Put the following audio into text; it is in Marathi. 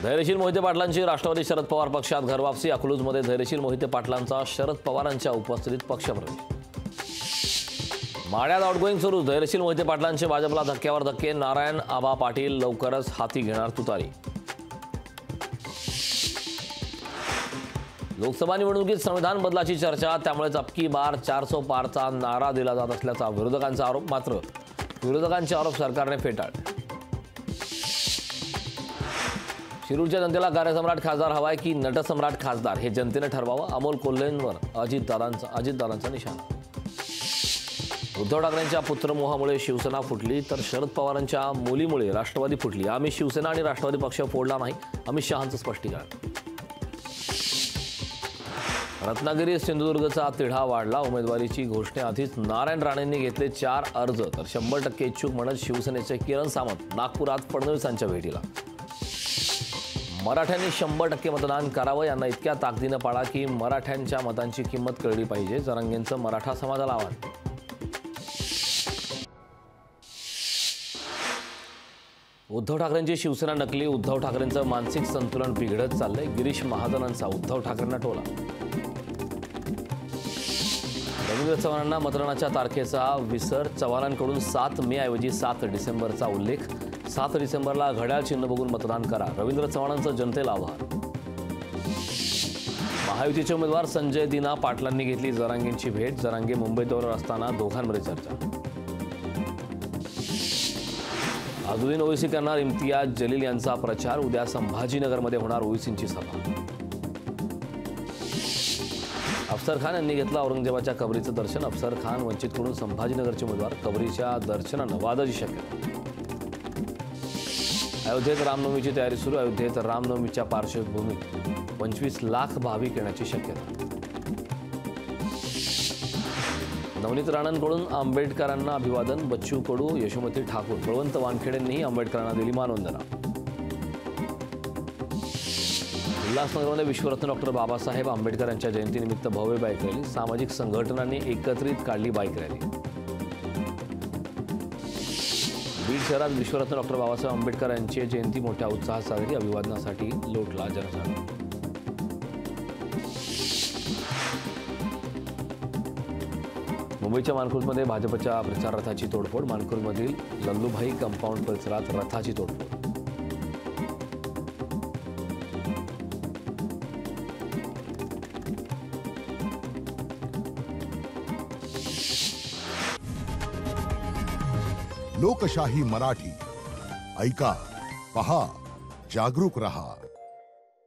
धैर्यशील मोहिते पाटलांची राष्ट्रवादी शरद पवार पक्षात घरवापसी। अकलूजमध्ये धैर्यशील मोहिते पाटलांचा शरद पवारांच्या उपस्थितीत पक्षप्रवेश। माड्यात आउटगोईंग सुरू। धैर्यशील मोहिते पाटलांचे भाजपला धक्क्यावर धक्के। नारायण आबा पाटील लवकरच हाती घेणार तुतारी। लोकसभा निवडणुकीत संविधान बदलाची चर्चा, त्यामुळेच अबकी बार 400 पारचा नारा दिला जात असल्याचा विरोधकांचा आरोप। मात्र विरोधकांचे आरोप सरकारने फेटाळले। शिरूरच्या जनतेला कार्यसम्राट खासदार हवाय की नटसम्राट खासदार हे जनतेने ठरवावं। अमोल कोल्हेंवर अजितदादांचा निशाणा। उद्धव ठाकरेंच्या पुत्रमोहामुळे शिवसेना फुटली तर शरद पवारांच्या मुलीमुळे राष्ट्रवादी फुटली। आम्ही शिवसेना आणि राष्ट्रवादी पक्ष फोडला नाही, अमित शहांचं स्पष्टीकरण। रत्नागिरी सिंधुदुर्गचा तिढा वाढला। उमेदवारीची घोषणेआधीच नारायण राणेंनी घेतले 4 अर्ज, तर 100% इच्छुक म्हणत शिवसेनेचे किरण सामंत नागपुरात फडणवीसांच्या भेटीला। मराठ्यांनी 100% मतदान करावं, यांना इतक्या ताकदीनं पाळा की मराठ्यांच्या मतांची किंमत कळली पाहिजे। जरांगेंचं मराठा समाजाला आवाहन। उद्धव ठाकरेंची शिवसेना नकली। उद्धव ठाकरेंचं मानसिक संतुलन बिघडत चाललंय। गिरीश महाजनांचा उद्धव ठाकरेंना टोला। रवींद्र चव्हाणांना मतदानाच्या तारखेचा विसर। चव्हाणांकडून 7 मे ऐवजी 7 डिसेंबरचा उल्लेख। 7 डिसेंबरला घड्याळ चिन्ह बघून मतदान करा, रवींद्र चव्हाणांचं जनतेला आवाहन। महायुतीचे उमेदवार संजय दिना पाटलांनी घेतली जरांगेंची भेट। जरांगे मुंबई दौऱ्यावर असताना दोघांमध्ये चर्चा। अजुदीन ओवैसी करणार इम्तियाज जलील यांचा प्रचार। उद्या संभाजीनगरमध्ये होणार ओवैसींची सभा। अफसर खान यांनी घेतलं औरंगजेबाच्या कबरीचं दर्शन। अफसर खान वंचितकडून संभाजीनगरचे उमेदवार। कबरीच्या दर्शनानं वादाची शक्यता। अयोध्येत रामनवमीची तयारी सुरू। अयोध्येत रामनवमीच्या पार्श्वभूमीत 25 लाख भाविक येण्याची शक्यता। नवनीत राणांकडून आंबेडकरांना अभिवादन। बच्चू कडू, यशोमती ठाकूर, बळवंत वानखेडेंनीही आंबेडकरांना दिली मानवंदना। उल्हासनगरमध्ये विश्वरत्न डॉक्टर बाबासाहेब आंबेडकर यांच्या जयंतीनिमित्त भव्य बाईक रॅली। सामाजिक संघटनांनी एकत्रित काढली बाईक रॅली। बीड शहरात विश्वरत्न डॉक्टर बाबासाहेब आंबेडकर यांची जयंती मोठ्या उत्साहात साजरी। अभिवादनासाठी लोटला जनसागर। मुंबईच्या मानखुर्दमध्ये भाजपच्या प्रचार रथाची तोडफोड। मानखुर्दमधील लल्लूभाई कंपाऊंड परिसरात रथाची तोडफोड। लोकशाही मराठी ऐका, पहा, जागरूक रहा।